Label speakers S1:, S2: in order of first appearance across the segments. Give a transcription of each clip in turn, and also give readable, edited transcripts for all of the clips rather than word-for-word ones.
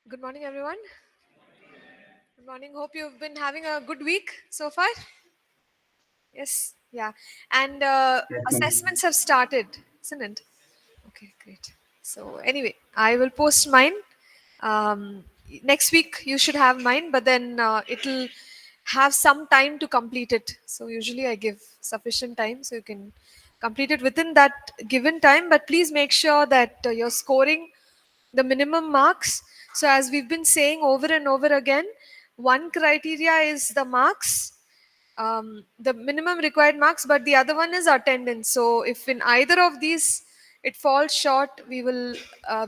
S1: Good morning, everyone. Good morning. Hope you've been having a good week so far. Yes, yeah. And assessments have started, isn't it? Okay, great. So, anyway, I will post mine. Um, Next week, you should have mine, but then it'll have some time to complete it. So, usually, I give sufficient time so you can complete it within that given time. But please make sure that you're scoring the minimum marks. So, as we've been saying over and over again, one criteria is the marks, the minimum required marks, but the other one is attendance. So, if in either of these it falls short, we will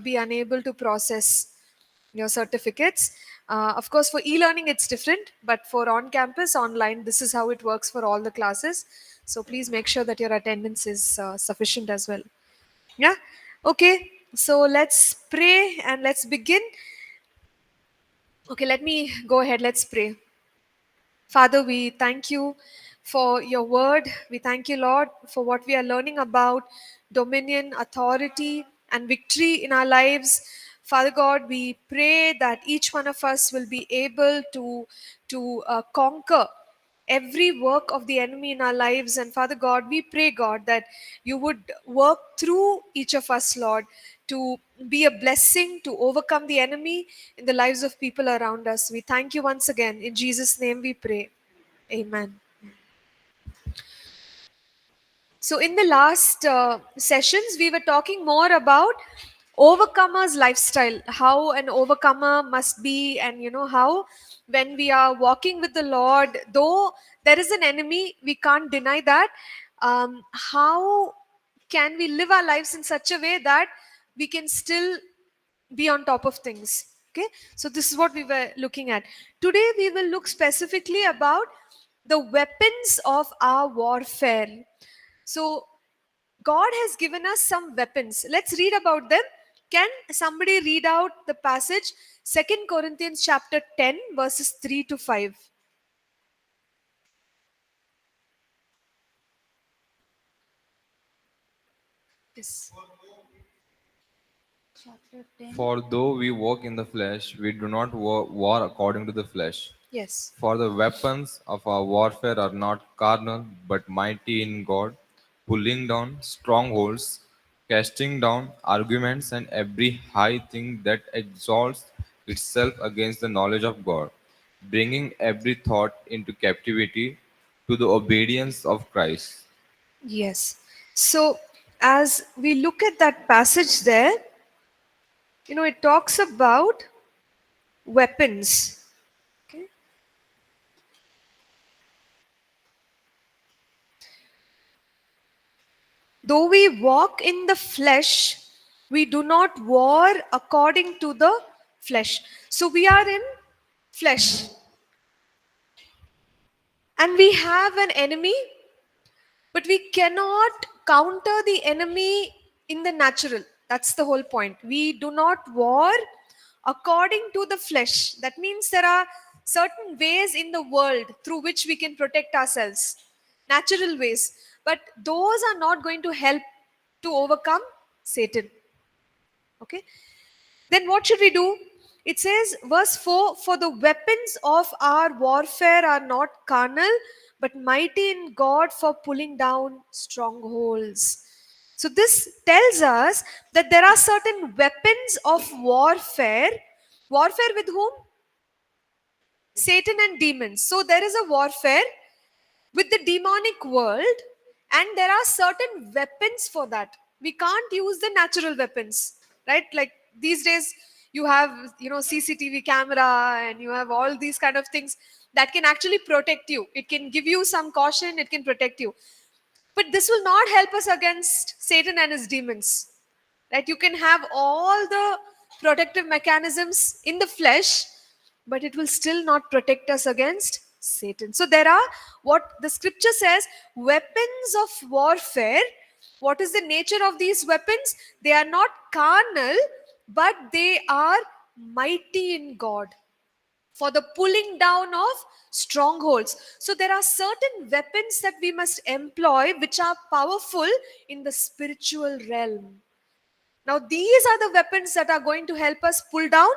S1: be unable to process your certificates. Of course, for e-learning it's different, but for on-campus, online, this is how it works for all the classes. So please make sure that your attendance is sufficient as well. Yeah. Okay. So let's pray and let's begin. Okay, let me go ahead. Let's pray. Father, we thank you for your word. We thank you, Lord, for what we are learning about dominion, authority, and victory in our lives. Father God, we pray that each one of us will be able to conquer every work of the enemy in our lives. And Father God, we pray, God, that you would work through each of us, Lord, to be a blessing to overcome the enemy in the lives of people around us. We thank you once again. In Jesus' name we pray. Amen. So, in the last sessions, we were talking more about overcomer's lifestyle, how an overcomer must be, and how when we are walking with the Lord, though there is an enemy, we can't deny that. How can we live our lives in such a way that we can still be on top of things? Okay, so this is what we were looking at. Today, we will look specifically about the weapons of our warfare. So, God has given us some weapons. Let's read about them. Can somebody read out the passage? 2 Corinthians chapter 10, verses 3 to 5. Yes.
S2: Chapter 10.
S3: For though we walk in the flesh, we do not war according to the flesh.
S1: Yes.
S3: For the weapons of our warfare are not carnal, but mighty in God, pulling down strongholds, casting down arguments and every high thing that exalts itself against the knowledge of God, bringing every thought into captivity to the obedience of Christ.
S1: Yes. So, as we look at that passage there, it talks about weapons. Okay. Though we walk in the flesh, we do not war according to the flesh. So we are in flesh and we have an enemy, but we cannot counter the enemy in the natural. That's the whole point. We do not war according to the flesh. That means there are certain ways in the world through which we can protect ourselves, natural ways. But those are not going to help to overcome Satan. Okay. Then what should we do? It says, verse 4, for the weapons of our warfare are not carnal, but mighty in God for pulling down strongholds. So this tells us that there are certain weapons of warfare. Warfare with whom? Satan and demons. So there is a warfare with the demonic world, and there are certain weapons for that. We can't use the natural weapons, right? Like these days you have CCTV camera, and you have all these kind of things that can actually protect you. It can give you some caution, it can protect you, but this will not help us against Satan and his demons, right? You can have all the protective mechanisms in the flesh, but it will still not protect us against Satan. So there are, what the scripture says, weapons of warfare. What is the nature of these weapons? They are not carnal, but they are mighty in God for the pulling down of strongholds. So there are certain weapons that we must employ which are powerful in the spiritual realm. Now, these are the weapons that are going to help us pull down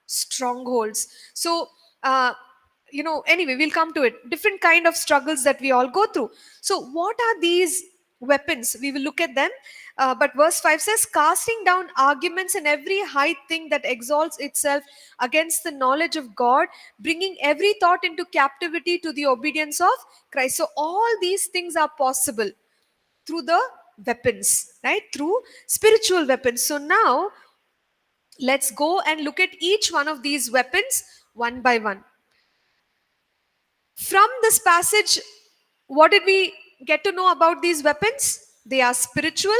S1: strongholds. So anyway, we'll come to it. Different kind of struggles that we all go through. So what are these weapons? We will look at them. But verse 5 says, casting down arguments and every high thing that exalts itself against the knowledge of God, bringing every thought into captivity to the obedience of Christ. So all these things are possible through the weapons, right? Through spiritual weapons. So now let's go and look at each one of these weapons one by one. From this passage, what did we get to know about these weapons? They are spiritual,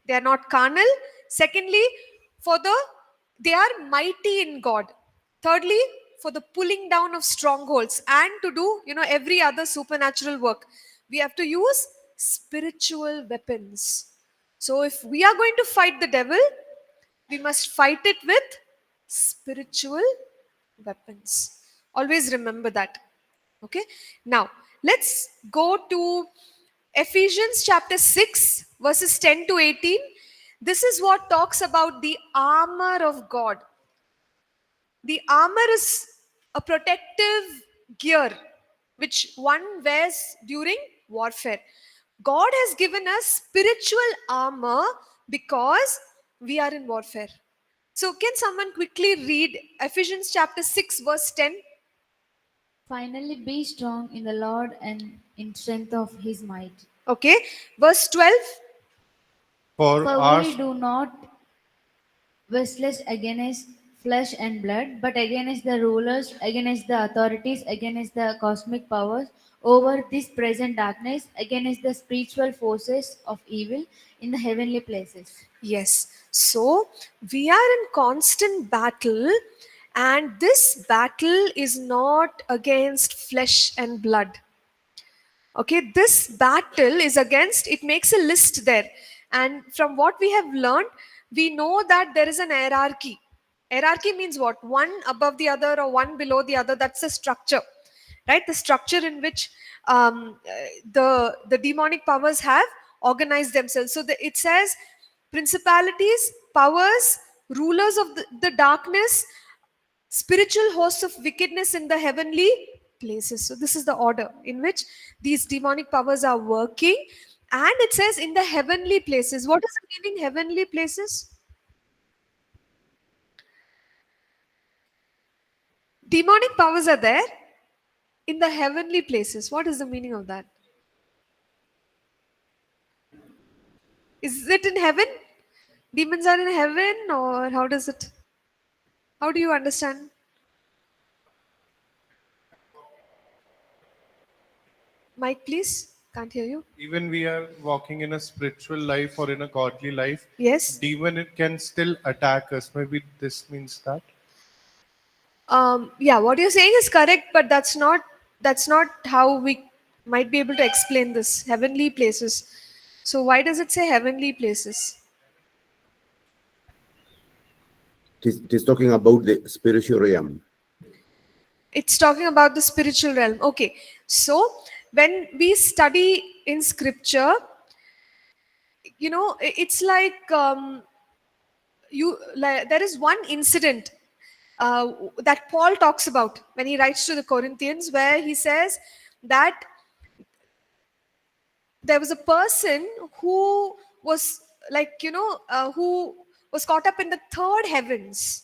S1: they are not carnal. Secondly, they are mighty in God. Thirdly, for the pulling down of strongholds and to do, every other supernatural work. We have to use spiritual weapons. So if we are going to fight the devil, we must fight it with spiritual weapons. Always remember that. Okay. Now, let's go to Ephesians chapter 6, verses 10 to 18. This is what talks about the armor of God. The armor is a protective gear which one wears during warfare. God has given us spiritual armor because we are in warfare. So, can someone quickly read Ephesians chapter 6, verse 10?
S2: Finally, be strong in the Lord and in strength of his might.
S1: Okay. Verse 12.
S4: For
S2: For
S4: our
S2: we do not wrestle against flesh and blood, but against the rulers, against the authorities, against the cosmic powers over this present darkness, against the spiritual forces of evil in the heavenly places.
S1: Yes. So we are in constant battle, and this battle is not against flesh and blood. Okay, this battle is against, it makes a list there. And from what we have learned, we know that there is an hierarchy. Hierarchy means what? One above the other or one below the other. That's the structure, right? The structure in which the demonic powers have organized themselves. So it says principalities, powers, rulers of the darkness, spiritual hosts of wickedness in the heavenly places. So this is the order in which these demonic powers are working. And it says in the heavenly places. What is the meaning heavenly places? Demonic powers are there in the heavenly places. What is the meaning of that? Is it in heaven? Demons are in heaven, or how does it? How do you understand? Mike, please. Can't hear you.
S4: even we are walking in a spiritual life or in a godly life,
S1: Yes.
S4: demon it can still attack us. Maybe this means that.
S1: Yeah, what you're saying is correct, but that's not how we might be able to explain this. Heavenly places. So why does it say heavenly places?
S5: It is talking about the spiritual realm.
S1: It's talking about the spiritual realm. Okay. So when we study in scripture, it's like there is one incident that Paul talks about when he writes to the Corinthians, where he says that there was a person who was who was caught up in the third heavens,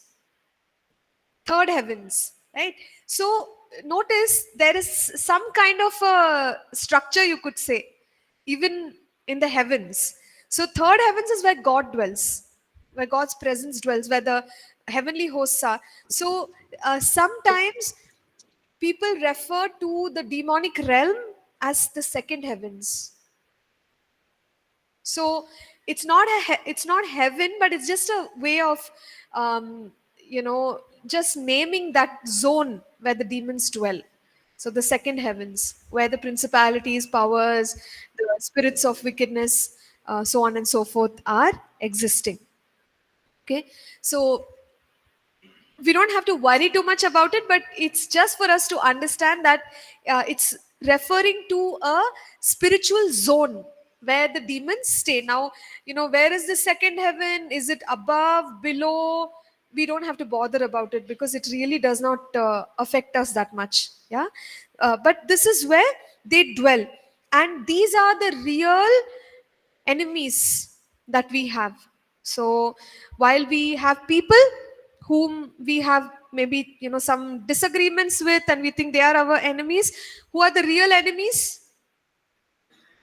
S1: right? So notice there is some kind of a structure, you could say, even in the heavens. So third heavens is where God dwells, where God's presence dwells, where the heavenly hosts are. So sometimes people refer to the demonic realm as the second heavens. So it's not heaven, but it's just a way of just naming that zone where the demons dwell. So the second heavens, where the principalities, powers, the spirits of wickedness, so on and so forth are existing. Okay, so we don't have to worry too much about it, but it's just for us to understand that it's referring to a spiritual zone where the demons stay. Now, where is the second heaven? Is it above, below? we don't have to bother about it because it really does not affect us that much. Yeah. But this is where they dwell. And these are the real enemies that we have. So while we have people whom we have maybe some disagreements with and we think they are our enemies, who are the real enemies?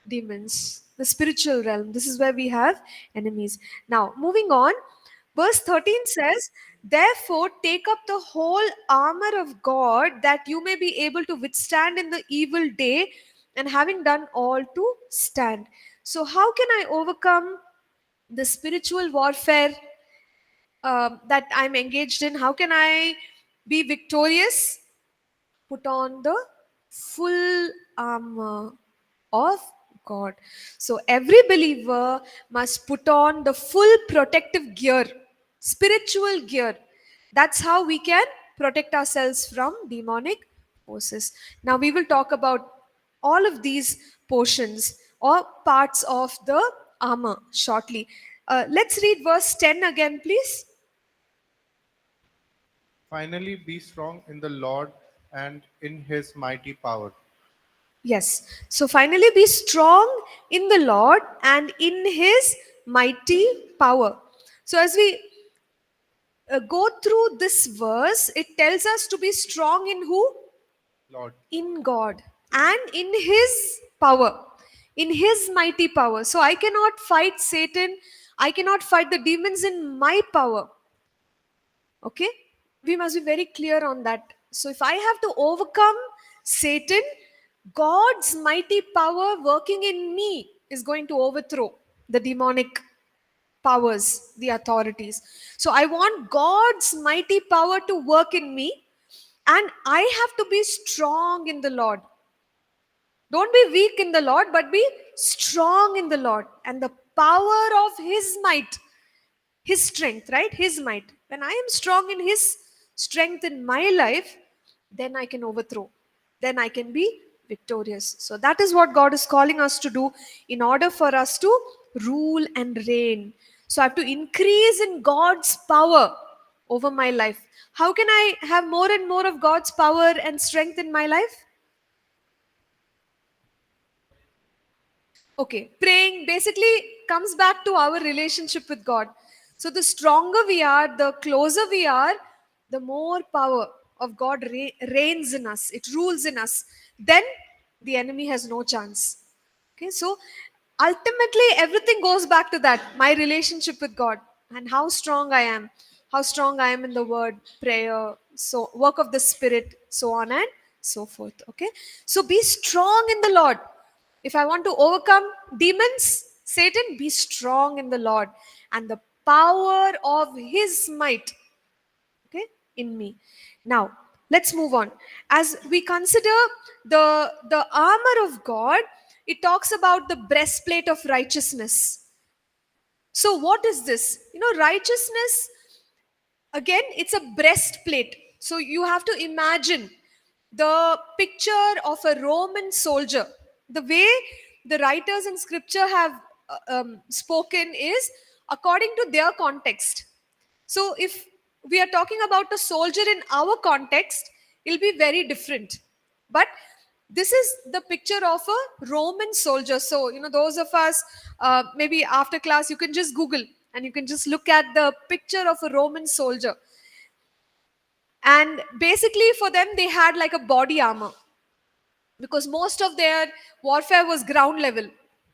S1: Demons, the spiritual realm. This is where we have enemies. Now, moving on, verse 13 says, therefore, take up the whole armor of God that you may be able to withstand in the evil day, and having done all to stand. So, how can I overcome the spiritual warfare that I'm engaged in? How can I be victorious? Put on the full armor of God. So every believer must put on the full protective gear, spiritual gear. That's how we can protect ourselves from demonic forces. Now we will talk about all of these portions or parts of the armor shortly. Let's read verse 10 again, please.
S4: Finally, be strong in the Lord and in his mighty power.
S1: Yes. So finally, be strong in the Lord and in his mighty power. So as we go through this verse, it tells us to be strong in who?
S4: Lord.
S1: In God and in his power, in his mighty power. So I cannot fight Satan, I cannot fight the demons in my power. Okay? We must be very clear on that. So if I have to overcome Satan, God's mighty power working in me is going to overthrow the demonic powers, the authorities. So I want God's mighty power to work in me, and I have to be strong in the Lord. Don't be weak in the Lord, but be strong in the Lord and the power of his might, his strength, right? His might. When I am strong in his strength in my life, then I can overthrow, then I can be victorious. So that is what God is calling us to do in order for us to rule and reign. So I have to increase in God's power over my life. How can I have more and more of God's power and strength in my life? Okay, praying basically comes back to our relationship with God. So the stronger we are, the closer we are, the more power of God reigns in us, it rules in us. Then the enemy has no chance. Okay, so ultimately everything goes back to that, my relationship with God and how strong I am, how strong I am in the word, prayer, so work of the Spirit, so on and so forth. Okay, so be strong in the Lord. If I want to overcome demons, Satan, be strong in the Lord and the power of his might, okay, in me. Now, let's move on. As we consider the armor of God, it talks about the breastplate of righteousness. So, what is this? Righteousness, again, it's a breastplate. So you have to imagine the picture of a Roman soldier. The way the writers in scripture have spoken is according to their context. So if we are talking about a soldier in our context, it'll be very different. But this is the picture of a Roman soldier. So, those of us, maybe after class, you can just Google and you can just look at the picture of a Roman soldier. And basically, for them, they had like a body armor because most of their warfare was ground level.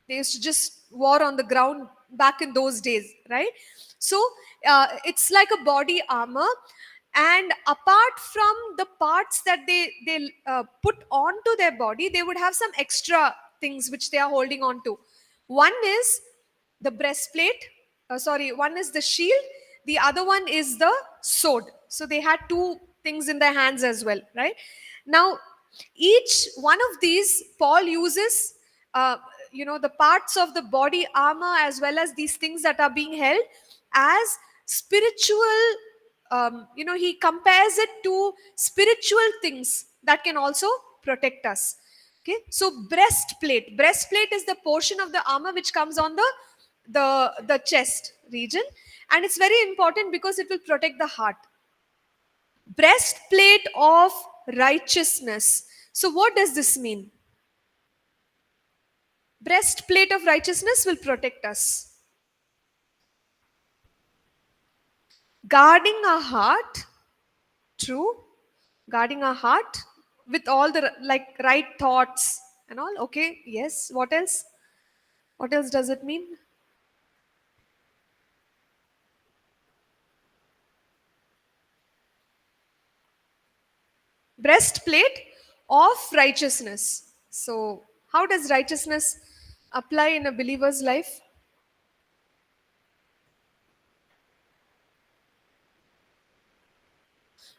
S1: They used to just war on the ground back in those days, right? So it's like a body armor, and apart from the parts that they put onto their body, they would have some extra things which they are holding on to. One is the breastplate. Sorry, one is the shield. The other one is the sword. So they had two things in their hands as well, right? Now, each one of these, Paul uses, the parts of the body armor as well as these things that are being held as spiritual. He compares it to spiritual things that can also protect us. Okay, so breastplate is the portion of the armor which comes on the chest, region, and it's very important because it will protect the heart. Breastplate of righteousness. So, what does this mean? Breastplate of righteousness will protect us. Guarding our heart, true. Guarding our heart with all the like right thoughts and all. Okay, yes. What else? What else does it mean? Breastplate of righteousness. So, how does righteousness apply in a believer's life?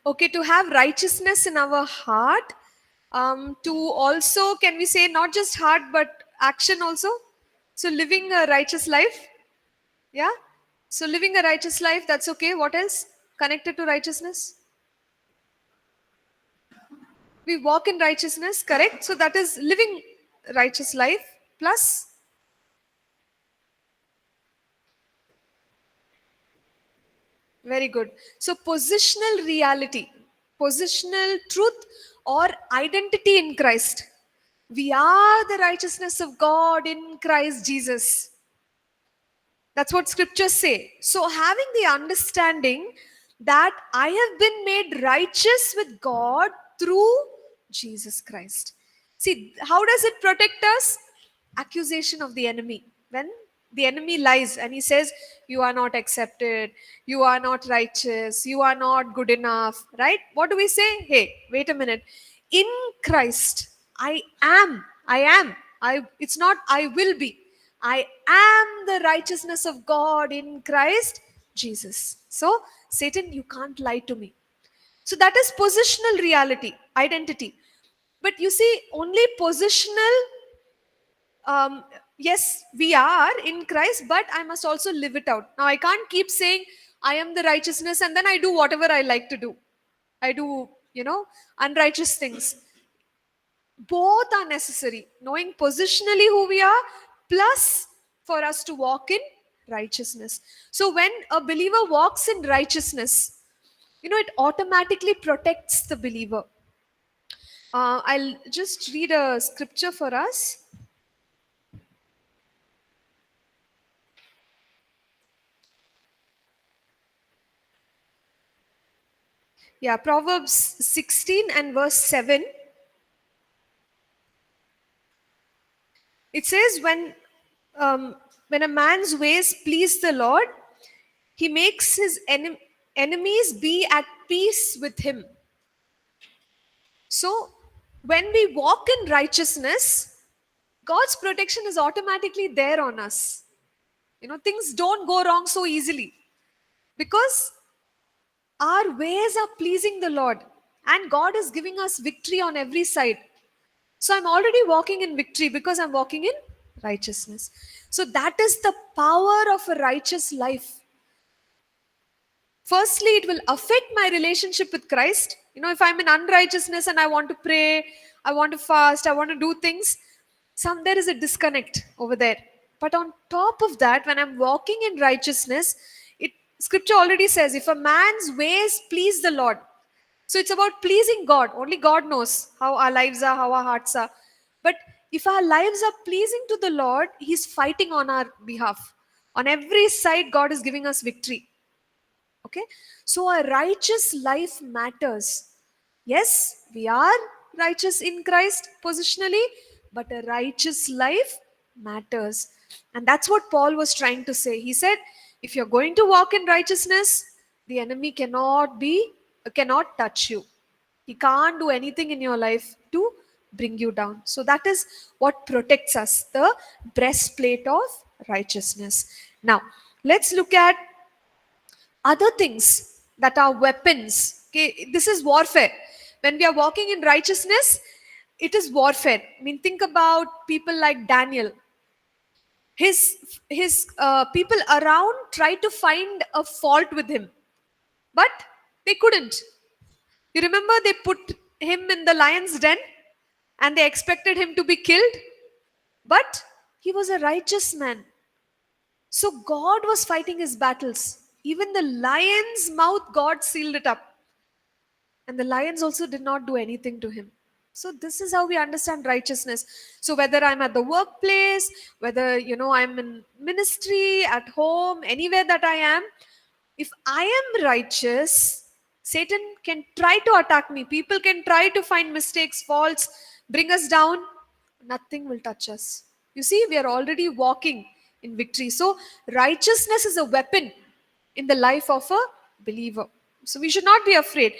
S1: Okay, to have righteousness in our heart, to also, can we say, not just heart but action also? So, living a righteous life. Yeah? So, living a righteous life, that's okay. What else? Connected to righteousness? We walk in righteousness, correct? So, that is living righteous life plus. Very good. So, positional reality, positional truth or identity in Christ. We are the righteousness of God in Christ Jesus. That's what scriptures say. So, having the understanding that I have been made righteous with God through Jesus Christ. See, how does it protect us? Accusation of the enemy. When the enemy lies and he says, you are not accepted, you are not righteous, you are not good enough, right? What do we say? Hey, wait a minute. In Christ, I am, it's not I will be. I am the righteousness of God in Christ Jesus. So, Satan, you can't lie to me. So, that is positional reality, identity. But you see, only positional, yes, we are in Christ, but I must also live it out. Now, I can't keep saying, I am the righteousness, and then I do whatever I like to do. I do, unrighteous things. Both are necessary. Knowing positionally who we are, plus for us to walk in righteousness. So when a believer walks in righteousness, it automatically protects the believer. I'll just read a scripture for us. Yeah, Proverbs 16 and verse 7. It says, when a man's ways please the Lord, he makes his enemies be at peace with him. So, when we walk in righteousness, God's protection is automatically there on us. Things don't go wrong so easily because our ways are pleasing the Lord and God is giving us victory on every side. So, I'm already walking in victory because I'm walking in righteousness. So, that is the power of a righteous life. Firstly, it will affect my relationship with Christ. If I'm in unrighteousness and I want to pray, I want to fast, I want to do things, there is a disconnect over there. But on top of that, when I'm walking in righteousness, scripture already says, if a man's ways please the Lord. So it's about pleasing God. Only God knows how our lives are, how our hearts are. But if our lives are pleasing to the Lord, He's fighting on our behalf. On every side, God is giving us victory. Okay, so a righteous life matters. Yes, we are righteous in Christ positionally, but a righteous life matters. And that's what Paul was trying to say. He said, if you're going to walk in righteousness, the enemy cannot touch you. He can't do anything in your life to bring you down. So that is what protects us, the breastplate of righteousness. Now, let's look at other things that are weapons. Okay, this is warfare. When we are walking in righteousness, it is warfare. I mean, think about people like Daniel. His people around tried to find a fault with him, but they couldn't. You remember they put him in the lion's den and they expected him to be killed, but he was a righteous man. So God was fighting his battles. Even the lion's mouth, God sealed it up. And the lions also did not do anything to him. So this is how we understand righteousness. So whether I'm at the workplace, whether I'm in ministry, at home, anywhere that I am, if I am righteous, Satan can try to attack me. People can try to find mistakes, faults, bring us down. Nothing will touch us. You see, we are already walking in victory. So righteousness is a weapon in the life of a believer. So we should not be afraid.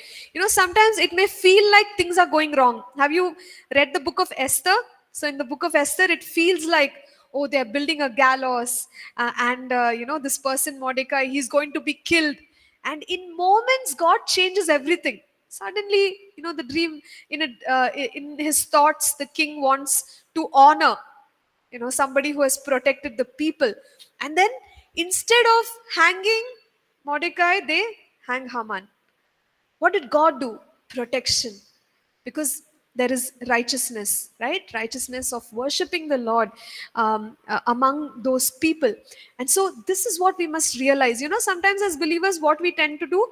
S1: Sometimes it may feel like things are going wrong. Have you read the book of Esther? So in the book of Esther, it feels like, oh, they're building a gallows, and this person Mordecai, he's going to be killed. And in moments, God changes everything. Suddenly, the dream, in his thoughts, the king wants to honor somebody who has protected the people. And then instead of hanging Mordecai, they hang Haman. What did God do? Protection. Because there is righteousness, right? Righteousness of worshiping the Lord among those people. And so this is what we must realize. Sometimes as believers, what we tend to do,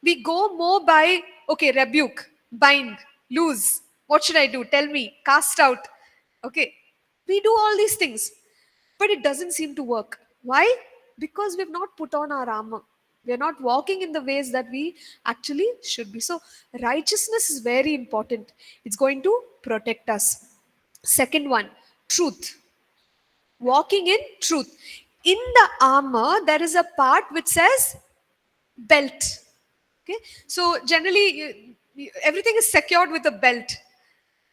S1: we go more by, okay, rebuke, bind, loose. What should I do? Tell me, cast out. Okay. We do all these things, but it doesn't seem to work. Why? Because we've not put on our armor. We're not walking in the ways that we actually should be. So, righteousness is very important. It's going to protect us. Second one, truth. Walking in truth. In the armor, there is a part which says belt. Okay, so generally, everything is secured with a belt.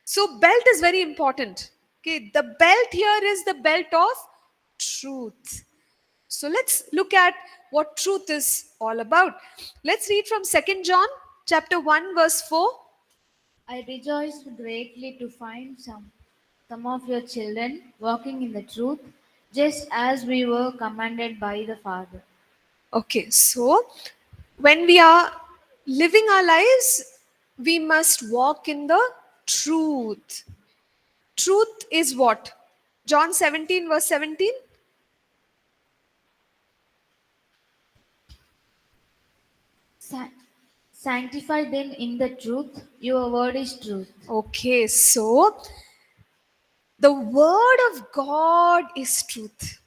S1: So belt is very important. Okay, the belt here is the belt of truth. So let's look at what truth is all about. Let's read from 2 John chapter 1 verse 4.
S2: I rejoiced greatly to find some of your children walking in the truth, just as we were commanded by the Father.
S1: Okay, so when we are living our lives, we must walk in the truth. Truth is what? John 17 verse 17.
S2: Sa- Sanctify them in the truth. Your word is truth.
S1: Okay, so the word of God is truth.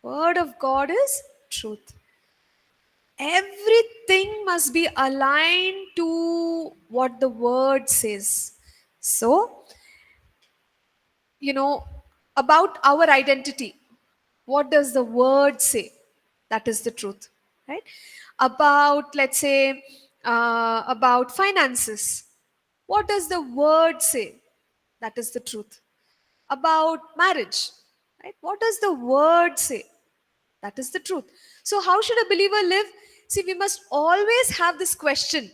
S1: Word of God is truth. Everything must be aligned to what the word says. So, about our identity, what does the word say? That is the truth, right? About, let's say, about finances, what does the word say? That is the truth. About marriage, right? What does the word say? That is the truth. So, how should a believer live? See, we must always have this question: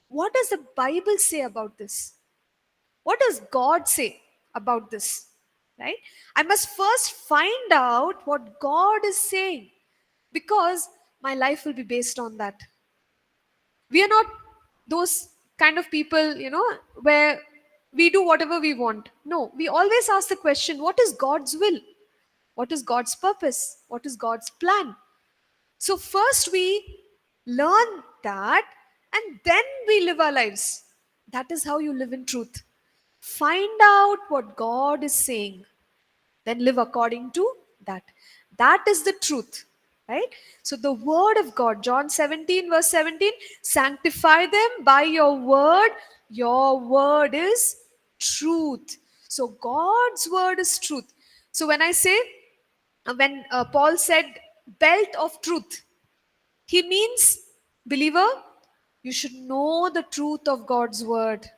S1: what does the Bible say about this? What does God say about this? Right? I must first find out what God is saying, because my life will be based on that. We are not those kind of people, where we do whatever we want. No, we always ask the question: what is God's will? What is God's purpose? What is God's plan? So, first we learn that, and then we live our lives. That is how you live in truth. Find out what God is saying, then live according to that. That is the truth, right? So, the word of God, John 17, verse 17, sanctify them by your word is truth. So, God's word is truth. So, when I say, when Paul said belt of truth, he means, believer, you should know the truth of God's word.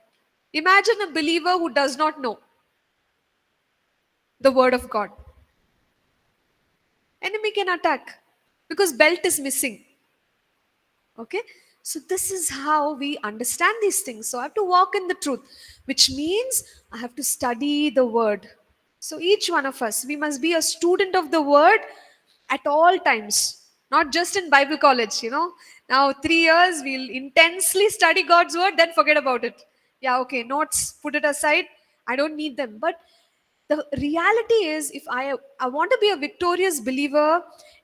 S1: Imagine a believer who does not know the word of God. Enemy can attack because belt is missing. Okay, so this is how we understand these things. So I have to walk in the truth, which means I have to study the word. So each one of us, we must be a student of the word at all times, not just in Bible college. Now 3 years we'll intensely study God's word, then forget about it. Yeah, okay, notes, put it aside. I don't need them. But the reality is, if I want to be a victorious believer,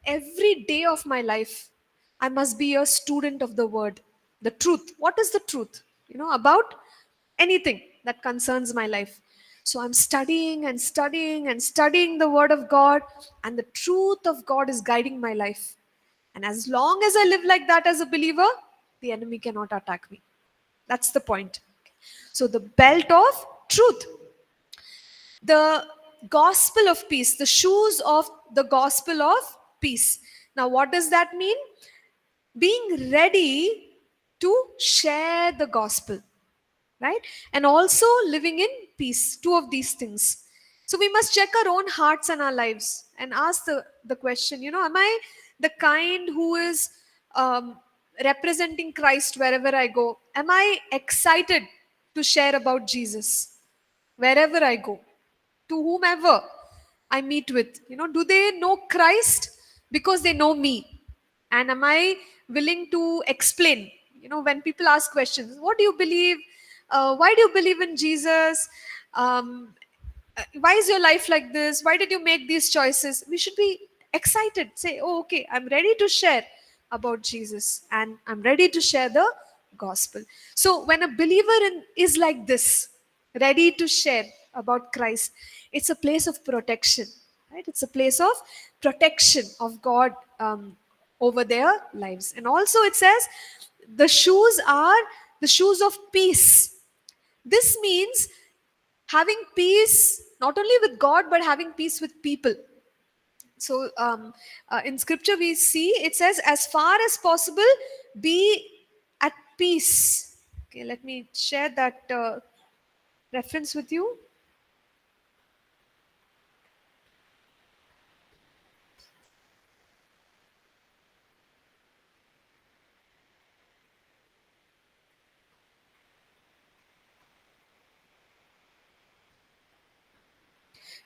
S1: every day of my life, I must be a student of the word, the truth. What is the truth? About anything that concerns my life. So I'm studying and studying and studying the word of God, and the truth of God is guiding my life. And as long as I live like that as a believer, the enemy cannot attack me. That's the point. So the belt of truth, the gospel of peace, the shoes of the gospel of peace. Now, what does that mean? Being ready to share the gospel, right? And also living in peace, two of these things. So we must check our own hearts and our lives and ask the question, am I the kind who is representing Christ wherever I go? Am I excited to share about Jesus wherever I go, to whomever I meet with? Do they know Christ because they know me? And am I willing to explain? When people ask questions, what do you believe? Why do you believe in Jesus? Why is your life like this? Why did you make these choices? We should be excited. Say, oh, okay, I'm ready to share about Jesus and I'm ready to share the gospel. So when a believer is like this, ready to share about Christ, it's a place of protection, right? It's a place of protection of God over their lives. And also it says the shoes are the shoes of peace. This means having peace not only with God but having peace with people. So in scripture we see it says, as far as possible, be at peace. Okay, let me share that reference with you.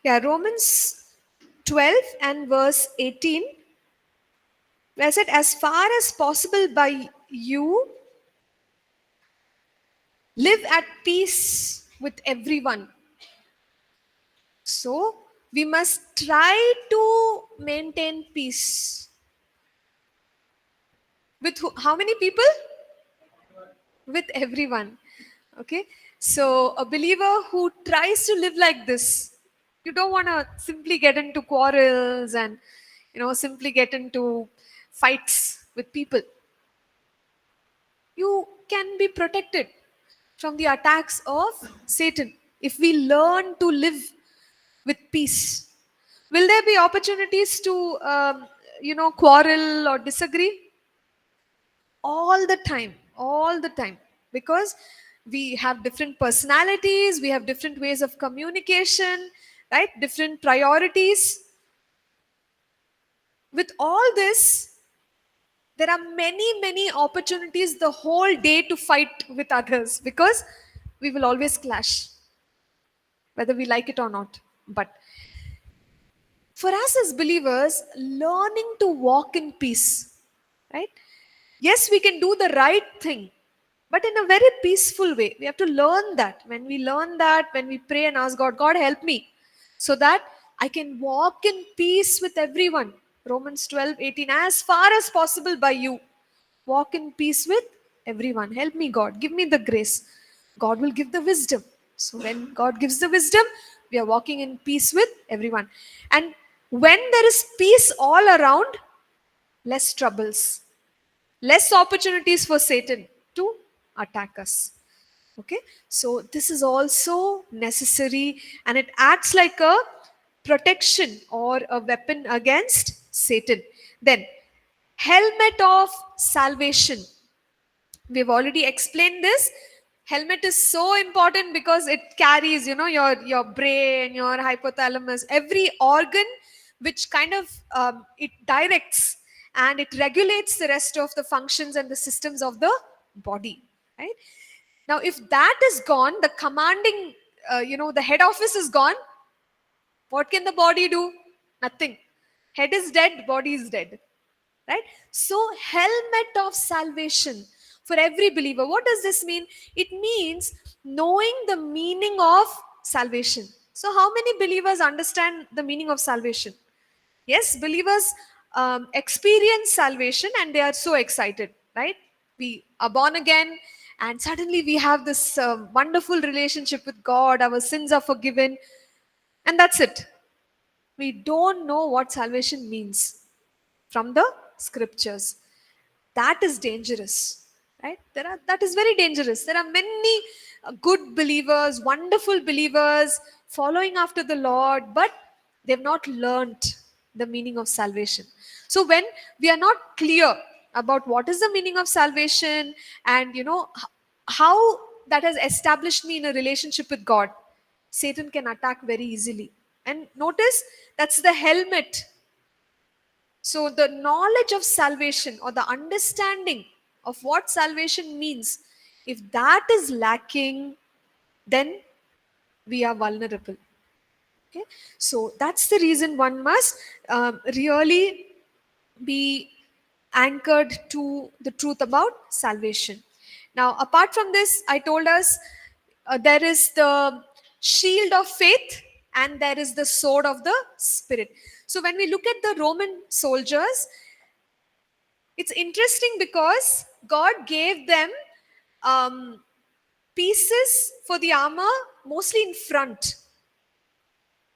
S1: Yeah, Romans 12 and verse 18. Where I said, as far as possible by you, live at peace with everyone. So we must try to maintain peace. With how many people? With everyone. Okay. So a believer who tries to live like this, you don't want to simply get into quarrels and simply get into fights with people. You can be protected from the attacks of Satan if we learn to live with peace. Will there be opportunities to quarrel or disagree? All the time, because we have different personalities, we have different ways of communication, right? Different priorities. With all this, there are many opportunities the whole day to fight with others, because we will always clash, whether we like it or not. But for us as believers, learning to walk in peace, right? Yes, we can do the right thing, but in a very peaceful way. We have to learn that. When we learn that, when we pray and ask God, God, help me so that I can walk in peace with everyone. Romans 12:18, as far as possible by you, walk in peace with everyone. Help me, God. Give me the grace. God will give the wisdom. So when God gives the wisdom, we are walking in peace with everyone. And when there is peace all around, less troubles, less opportunities for Satan to attack us. Okay, so this is also necessary, and it acts like a protection or a weapon against Satan. Then, helmet of salvation. We've already explained this. Helmet is so important because it carries your brain, your hypothalamus, every organ, which kind of it directs and it regulates the rest of the functions and the systems of the body, right? Now if that is gone, the commanding the head office is gone, what can the body do? Nothing. Head is dead, body is dead, right? So helmet of salvation for every believer. What does this mean? It means knowing the meaning of salvation. So how many believers understand the meaning of salvation? Yes, believers experience salvation and they are so excited, right? We are born again and suddenly we have this wonderful relationship with God, our sins are forgiven, and that's it. We don't know what salvation means from the scriptures. That is dangerous, right? That is very dangerous. There are many good believers, wonderful believers following after the Lord, but they've not learned the meaning of salvation. So when we are not clear about what is the meaning of salvation and how that has established me in a relationship with God, Satan can attack very easily. And notice that's the helmet. So, the knowledge of salvation or the understanding of what salvation means, if that is lacking, then we are vulnerable. Okay, so that's the reason one must really be anchored to the truth about salvation. Now, apart from this, I told us there is the shield of faith and there is the sword of the spirit. So, when we look at the Roman soldiers, it's interesting because God gave them um, pieces for the armor mostly in front: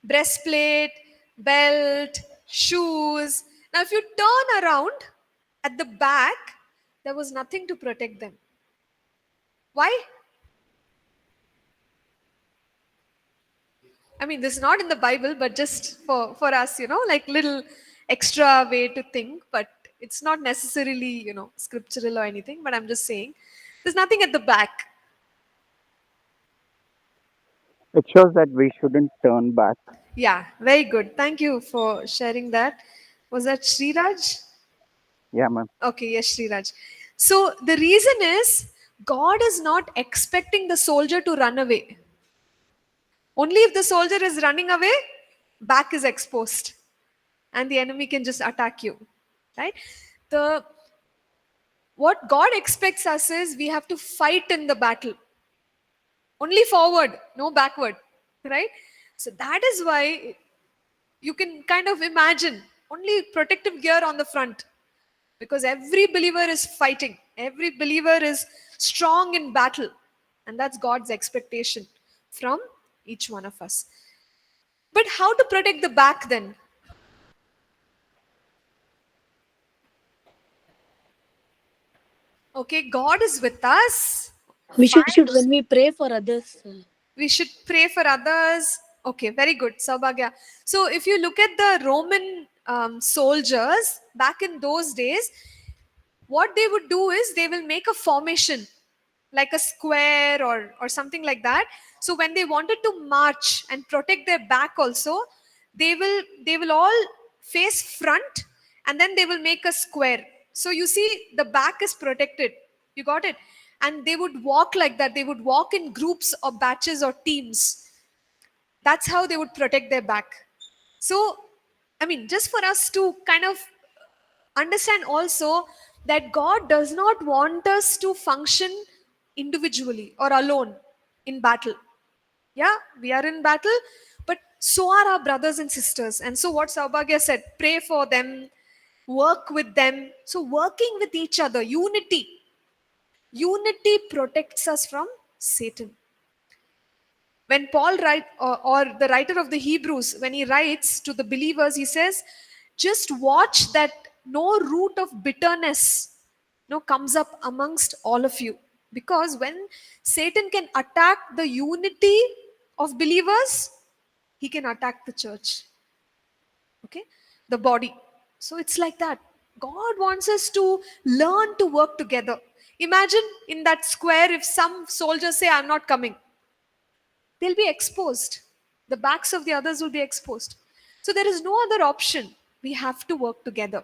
S1: breastplate, belt, shoes. Now, if you turn around at the back, there was nothing to protect them. Why? I mean, this is not in the Bible, but just for us, like little extra way to think, but it's not necessarily, scriptural or anything, but I'm just saying there's nothing at the back.
S6: It shows that we shouldn't turn back.
S1: Yeah, very good. Thank you for sharing that. Was that Sriraj?
S6: Yeah, ma'am.
S1: Okay, yes, Sriraj. So the reason is God is not expecting the soldier to run away. Only if the soldier is running away, back is exposed and the enemy can just attack you. Right? The what God expects us is we have to fight in the battle. Only forward, no backward. Right? So that is why you can kind of imagine only protective gear on the front, because every believer is fighting, every believer is strong in battle, and that's God's expectation from each one of us. But how to protect the back then? Okay, God is with us.
S7: We should when we pray for others.
S1: We should pray for others. Okay, very good, Saubhagya. So if you look at the Roman soldiers back in those days, what they would do is they will make a formation like a square or something like that. So when they wanted to march and protect their back also, they will all face front and then they will make a square. So you see the back is protected. You got it? And they would walk like that. They would walk in groups or batches or teams. That's how they would protect their back. So, I mean, just for us to kind of understand also that God does not want us to function individually or alone in battle. Yeah, we are in battle, but so are our brothers and sisters. And so, what Saubhagya said, pray for them, work with them. So, working with each other, unity. Unity protects us from Satan. When Paul write or the writer of the Hebrews, when he writes to the believers, he says, just watch that no root of bitterness comes up amongst all of you. Because when Satan can attack the unity of believers, he can attack the church. Okay? The body. So it's like that. God wants us to learn to work together. Imagine in that square, if some soldiers say, I'm not coming, they'll be exposed. The backs of the others will be exposed. So there is no other option. We have to work together.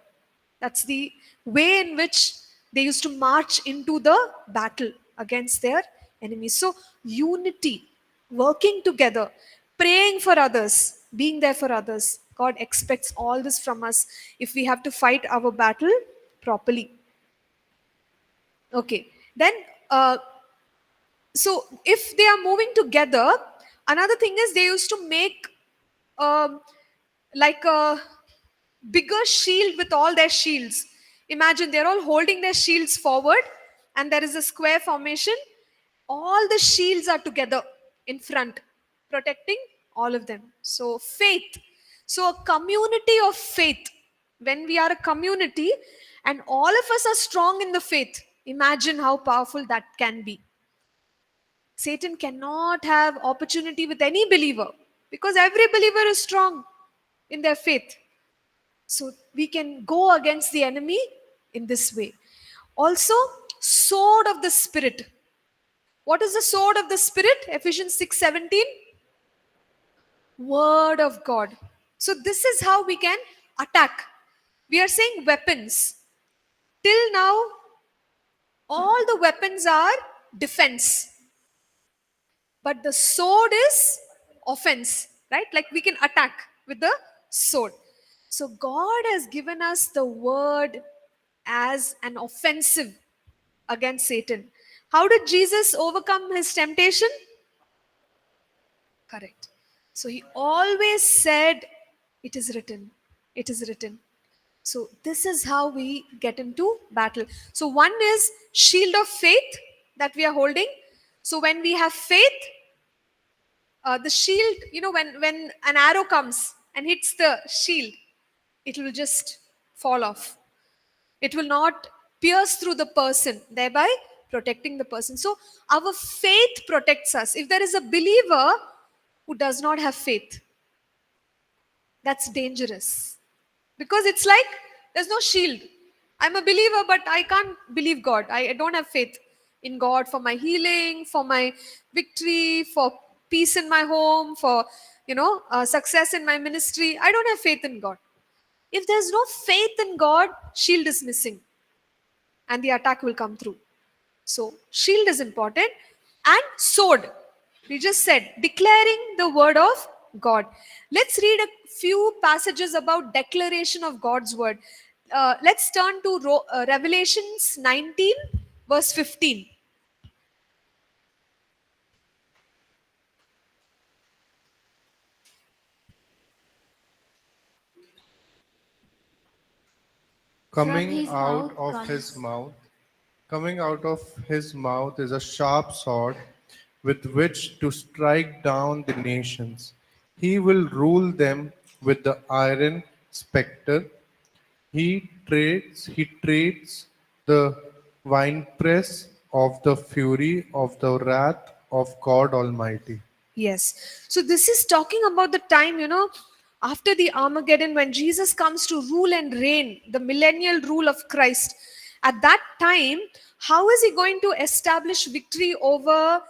S1: That's the way in which they used to march into the battle against their enemies. So, unity, working together, praying for others, being there for others. God expects all this from us if we have to fight our battle properly. Okay, then so if they are moving together, another thing is they used to make um, like a bigger shield with all their shields. Imagine they're all holding their shields forward, and there is a square formation. All the shields are together in front, protecting all of them. So, faith. So, a community of faith. When we are a community and all of us are strong in the faith, imagine how powerful that can be. Satan cannot have opportunity with any believer because every believer is strong in their faith. So we can go against the enemy in this way. Also, sword of the Spirit. What is the sword of the Spirit? Ephesians 6:17. Word of God. So this is how we can attack. We are saying weapons. Till now, all the weapons are defense. But the sword is offense, right? Like we can attack with the sword. So God has given us the word as an offensive against Satan. How did Jesus overcome his temptation? Correct. So he always said, it is written. It is written. So this is how we get into battle. So one is shield of faith that we are holding. So when we have faith, the shield, when an arrow comes and hits the shield, it will just fall off. It will not pierce through the person, thereby protecting the person. So our faith protects us. If there is a believer who does not have faith, that's dangerous. Because it's like there's no shield. I'm a believer, but I can't believe God. I don't have faith in God for my healing, for my victory, for peace in my home, for success in my ministry. I don't have faith in God. If there's no faith in God, shield is missing, and the attack will come through. So shield is important, and sword. We just said declaring the word of God. Let's read a few passages about declaration of God's word. Let's turn to Revelations 19, verse 15.
S4: Coming
S2: his
S4: out
S2: mouth
S4: of
S2: comes
S4: his mouth, coming out of his mouth is a sharp sword with which to strike down the nations. He will rule them with the iron scepter. He treats the winepress of the fury of the wrath of God Almighty.
S1: Yes. So this is talking about the time, after the Armageddon, when Jesus comes to rule and reign, the millennial rule of Christ. At that time, how is he going to establish victory over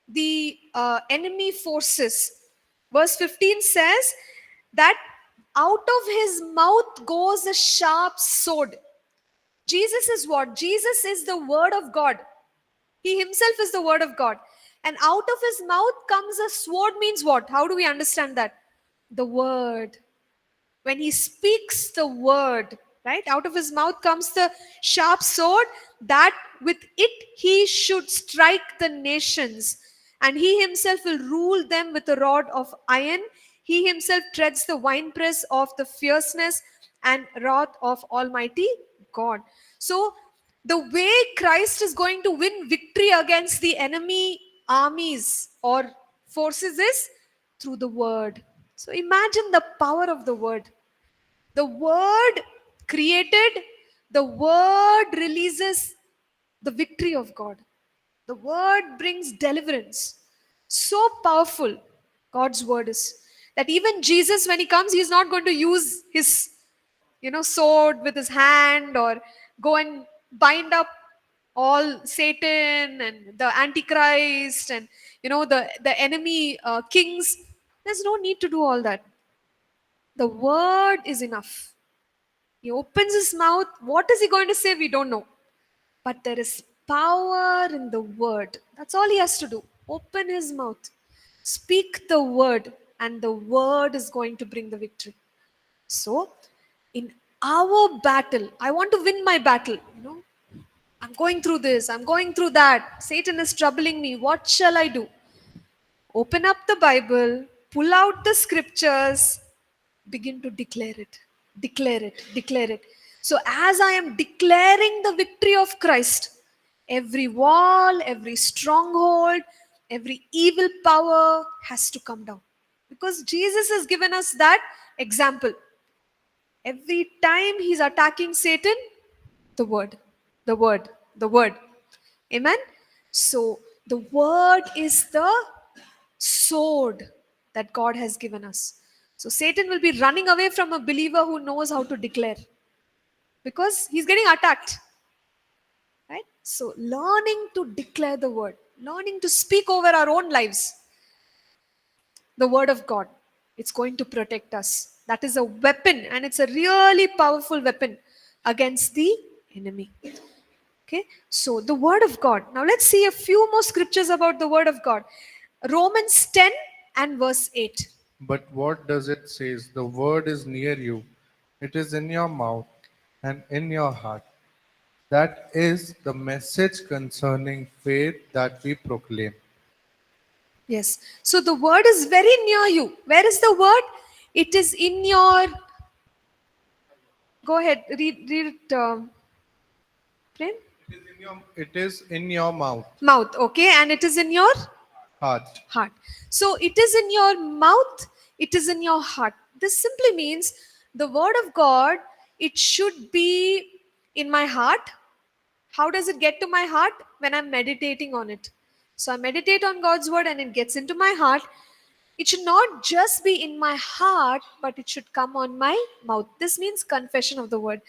S1: the enemy forces? Verse 15 says that out of his mouth goes a sharp sword. Jesus is what? Jesus is the word of God. He himself is the word of God. And out of his mouth comes a sword, means what? How do we understand that? The word. When he speaks the word, right? Out of his mouth comes the sharp sword, that with it he should strike the nations. And he himself will rule them with a rod of iron. He himself treads the winepress of the fierceness and wrath of Almighty God. So, the way Christ is going to win victory against the enemy armies or forces is through the word. So, imagine the power of the word. The word created, the word releases the victory of God. The word brings deliverance. So powerful, God's word is. That even Jesus, when he comes, he's not going to use his, sword with his hand or go and bind up all Satan and the Antichrist and, the enemy kings. There's no need to do all that. The word is enough. He opens his mouth. What is he going to say? We don't know. But there is power in the word. That's all he has to do. Open his mouth. Speak the word, and the word is going to bring the victory. So, in our battle, I want to win my battle. I'm going through this, I'm going through that. Satan is troubling me. What shall I do? Open up the Bible, pull out the scriptures, begin to declare it. Declare it, declare it. So as I am declaring the victory of Christ, every wall, every stronghold, every evil power has to come down. Because Jesus has given us that example. Every time he's attacking Satan, the word, the word, the word. Amen. So the word is the sword that God has given us. So Satan will be running away from a believer who knows how to declare, because he's getting attacked. Right? So learning to declare the word, learning to speak over our own lives, the word of God, it's going to protect us. That is a weapon, and it's a really powerful weapon against the enemy. Okay, so the word of God. Now let's see a few more scriptures about the word of God. Romans 10 and verse 8.
S4: But what does it say? The word is near you. It is in your mouth and in your heart. That is the message concerning faith that we proclaim.
S1: Yes. So the word is very near you. Where is the word? It is in your. Go ahead, read it, Prem.
S4: It is in your mouth,
S1: Mouth. Okay, and it is in your
S4: heart.
S1: heart. So it is in your mouth, it is in your heart. This simply means the word of God, it should be in my heart. How does it get to my heart? When I'm meditating on it. So I meditate on God's word and it gets into my heart. It should not just be in my heart, but it should come on my mouth. This means confession of the word,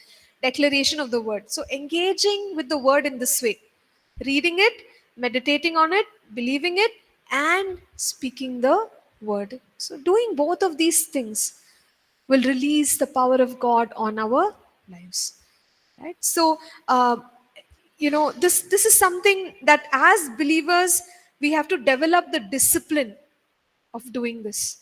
S1: declaration of the word. So engaging with the word in this way, reading it, meditating on it, believing it, and speaking the word. So doing both of these things will release the power of God on our lives. Right? So, this is something that as believers we have to develop the discipline of doing this.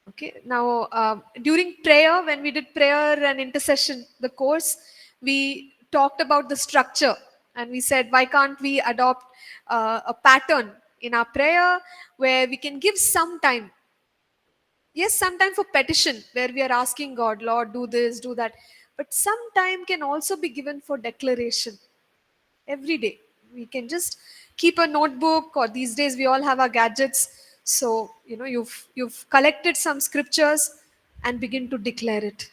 S1: Okay, now during prayer, when we did prayer and intercession, the course, we talked about the structure, and we said, why can't we adopt a pattern in our prayer where we can give some time? Yes, some time for petition, where we are asking God, Lord, do this, do that. But some time can also be given for declaration every day. We can just keep a notebook, or these days we all have our gadgets. So you've collected some scriptures and begin to declare it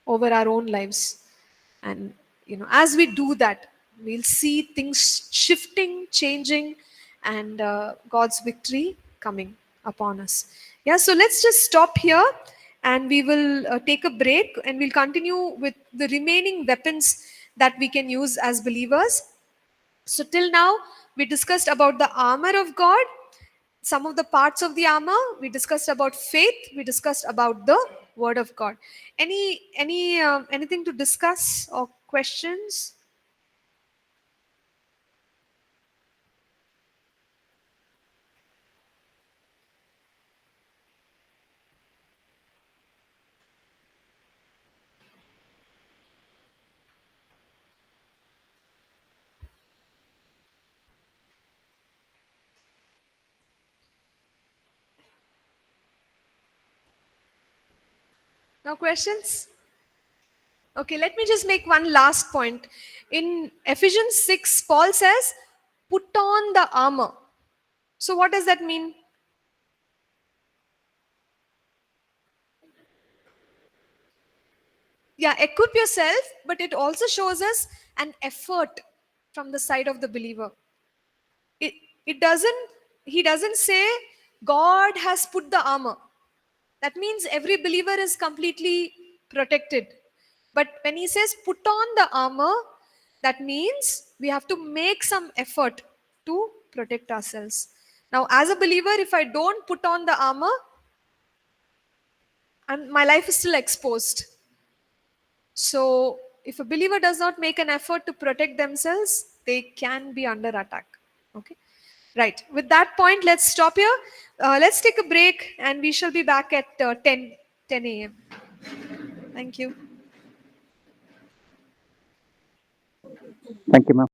S1: over our own lives. And as we do that, we'll see things shifting, changing, and God's victory coming upon us. Yeah, so let's just stop here, and we will take a break, and we'll continue with the remaining weapons that we can use as believers. So till now, we discussed about the armor of God, some of the parts of the armor. We discussed about faith. We discussed about the word of God. Anything to discuss or questions? No questions? Okay, let me just make one last point. In Ephesians 6, Paul says, put on the armor. So what does that mean? Yeah, equip yourself, but it also shows us an effort from the side of the believer. It doesn't, he doesn't say God has put the armor. That means every believer is completely protected. But when he says put on the armor, that means we have to make some effort to protect ourselves. Now, as a believer, if I don't put on the armor, and my life is still exposed. So, if a believer does not make an effort to protect themselves, they can be under attack. Okay. Right. With that point, let's stop here. Let's take a break, and we shall be back at 10 a.m. Thank you.
S6: Thank you, ma'am.